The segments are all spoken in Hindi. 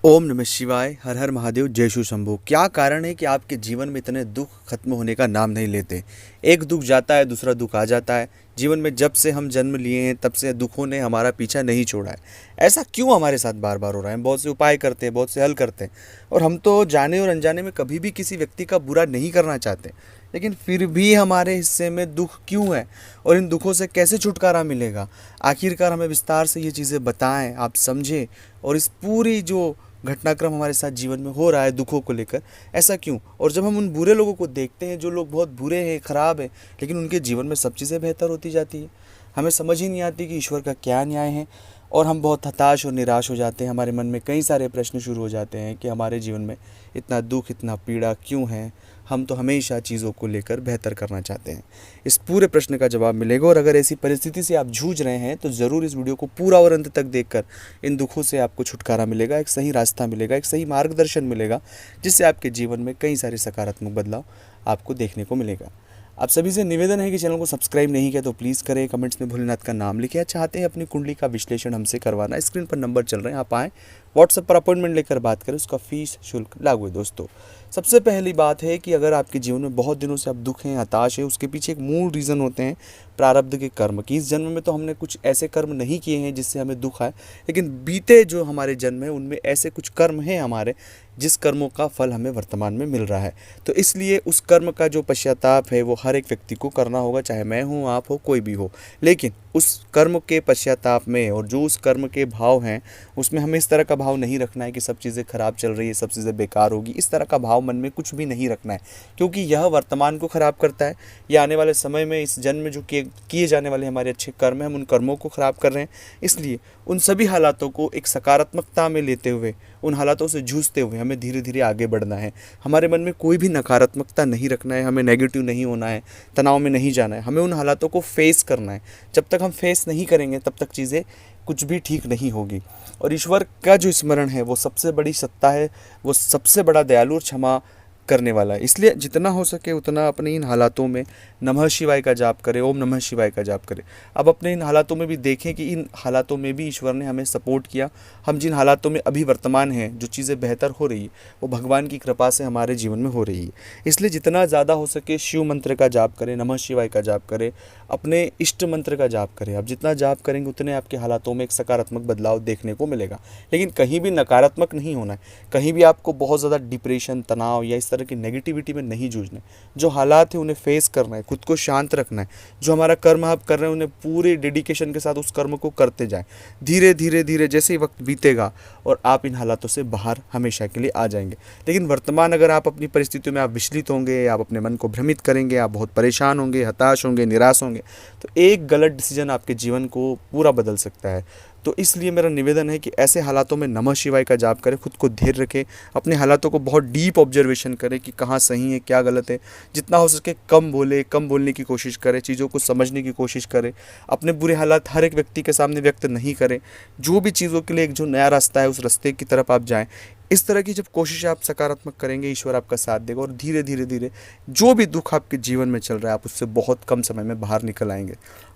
ओम नमः शिवाय। हर हर महादेव। जय शिव शंभू। क्या कारण है कि आपके जीवन में इतने दुख खत्म होने का नाम नहीं लेते? एक दुख जाता है, दूसरा दुख आ जाता है। जीवन में जब से हम जन्म लिए हैं तब से दुखों ने हमारा पीछा नहीं छोड़ा है। ऐसा क्यों हमारे साथ बार बार हो रहा है? हम बहुत से उपाय करते हैं, बहुत से हल करते हैं, और हम तो जाने और अनजाने में कभी भी किसी व्यक्ति का बुरा नहीं करना चाहते, लेकिन फिर भी हमारे हिस्से में दुख क्यों है और इन दुखों से कैसे छुटकारा मिलेगा? आखिरकार हमें विस्तार से ये चीज़ें बताएं, आप समझें, और इस पूरी जो घटनाक्रम हमारे साथ जीवन में हो रहा है दुखों को लेकर, ऐसा क्यों? और जब हम उन बुरे लोगों को देखते हैं, जो लोग बहुत बुरे हैं, ख़राब हैं, लेकिन उनके जीवन में सब चीज़ें बेहतर होती जाती है, हमें समझ ही नहीं आती कि ईश्वर का क्या न्याय है। और हम बहुत हताश और निराश हो जाते हैं। हमारे मन में कई सारे प्रश्न शुरू हो जाते हैं कि हमारे जीवन में इतना दुख, इतना पीड़ा क्यों है? हम तो हमेशा चीज़ों को लेकर बेहतर करना चाहते हैं। इस पूरे प्रश्न का जवाब मिलेगा, और अगर ऐसी परिस्थिति से आप जूझ रहे हैं तो ज़रूर इस वीडियो को पूरा और अंत तक देखकर इन दुखों से आपको छुटकारा मिलेगा, एक सही रास्ता मिलेगा, एक सही मार्गदर्शन मिलेगा, जिससे आपके जीवन में कई सारे सकारात्मक बदलाव आपको देखने को मिलेगा। आप सभी से निवेदन है कि चैनल को सब्सक्राइब नहीं किया तो प्लीज़ करें। कमेंट्स में भोलेनाथ का नाम लिखें। चाहते हैं अपनी कुंडली का विश्लेषण हमसे करवाना, स्क्रीन पर नंबर चल रहे हैं, आप आएँ, व्हाट्सएप पर अपॉइंटमेंट लेकर बात करें। उसका फीस शुल्क लागू है। दोस्तों, सबसे पहली बात है कि अगर आपके जीवन में बहुत दिनों से आप दुख हैं, हताश है, उसके पीछे एक मूल रीज़न होते हैं प्रारब्ध के कर्म की। इस जन्म में तो हमने कुछ ऐसे कर्म नहीं किए हैं जिससे हमें दुख आए, लेकिन बीते जो हमारे जन्म है उनमें ऐसे कुछ कर्म हैं हमारे, जिस कर्मों का फल हमें वर्तमान में मिल रहा है। तो इसलिए उस कर्म का जो पश्चाताप है वो हर एक व्यक्ति को करना होगा, चाहे मैं हूँ, आप हो, कोई भी हो। लेकिन उस कर्म के पश्चाताप में और जो उस कर्म के भाव हैं उसमें हमें इस तरह का भाव नहीं रखना है कि सब चीज़ें खराब चल रही है, सब चीज़ें बेकार होगी। इस तरह का भाव मन में कुछ भी नहीं रखना है, क्योंकि यह वर्तमान को ख़राब करता है। यह आने वाले समय में इस जन्म में जो किए जाने वाले हमारे अच्छे कर्म हैं, हम उन कर्मों को ख़राब कर रहे हैं। इसलिए उन सभी हालातों को एक सकारात्मकता में लेते हुए, उन हालातों से जूझते हुए हमें धीरे धीरे आगे बढ़ना है। हमारे मन में कोई भी नकारात्मकता नहीं रखना है, हमें नेगेटिव नहीं होना है, तनाव में नहीं जाना है। हमें उन हालातों को फेस करना है। जब तक हम फेस नहीं करेंगे तब तक चीज़ें कुछ भी ठीक नहीं होगी। और ईश्वर का जो स्मरण है वो सबसे बड़ी सत्ता है, वो सबसे बड़ा दयालु और क्षमा करने वाला है। इसलिए जितना हो सके उतना अपने इन हालातों में नमः शिवाय का जाप करें, ओम नमः शिवाय का जाप करें। अब अपने इन हालातों में भी देखें कि इन हालातों में भी ईश्वर ने हमें सपोर्ट किया। हम जिन हालातों में अभी वर्तमान हैं, जो चीज़ें बेहतर हो रही है, वो भगवान की कृपा से हमारे जीवन में हो रही है। इसलिए जितना ज़्यादा हो सके शिव मंत्र का जाप करें, नमः शिवाय का जाप करें, अपने इष्ट मंत्र का जाप करें। अब जितना जाप करेंगे उतने आपके हालातों में एक सकारात्मक बदलाव देखने को मिलेगा। लेकिन कहीं भी नकारात्मक नहीं होना है, कहीं भी आपको बहुत ज़्यादा डिप्रेशन, तनाव या इस तरह की नेगेटिविटी में नहीं जूझना है। जो हालात है उन्हें फेस करना है, खुद को शांत रखना है। जो हमारा कर्म आप कर रहे हैं उन्हें पूरे डेडिकेशन के साथ उस कर्म को करते जाएं। धीरे धीरे धीरे जैसे ही वक्त बीतेगा और आप इन हालातों से बाहर हमेशा के लिए आ जाएंगे। लेकिन वर्तमान अगर आप अपनी परिस्थितियों में आप विचलित होंगे, आप अपने मन को भ्रमित करेंगे, आप बहुत परेशान होंगे, हताश होंगे, निराश होंगे, तो एक गलत डिसीजन आपके जीवन को पूरा बदल सकता है। तो इसलिए मेरा निवेदन है कि ऐसे हालातों में नमः शिवाय का जाप करें, खुद को धैर्य रखें, अपने हालातों को बहुत डीप ऑब्जर्वेशन करें कि कहाँ सही है, क्या गलत है। जितना हो सके कम बोले, कम बोलने की कोशिश करें, चीज़ों को समझने की कोशिश करें। अपने बुरे हालात हर एक व्यक्ति के सामने व्यक्त नहीं करें। जो भी चीज़ों के लिए एक जो नया रास्ता है उस रास्ते की तरफ आप जाएँ। इस तरह की जब कोशिश आप सकारात्मक करेंगे, ईश्वर आपका साथ देगा, और धीरे धीरे धीरे जो भी दुख आपके जीवन में चल रहा है आप उससे बहुत कम समय में बाहर निकल आएंगे।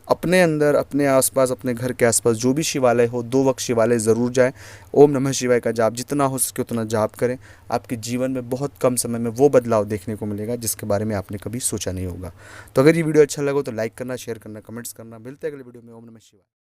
अपने अंदर, अपने आसपास, अपने घर के आसपास जो भी शिवालय हो, 2 वक्त शिवालय ज़रूर जाएं। ओम नमः शिवाय का जाप जितना हो सके उतना जाप करें। आपके जीवन में बहुत कम समय में वो बदलाव देखने को मिलेगा जिसके बारे में आपने कभी सोचा नहीं होगा। तो अगर ये वीडियो अच्छा लगा तो लाइक करना, शेयर करना, कमेंट्स करना। मिलते हैं अगले वीडियो में। ओम नमः शिवाय।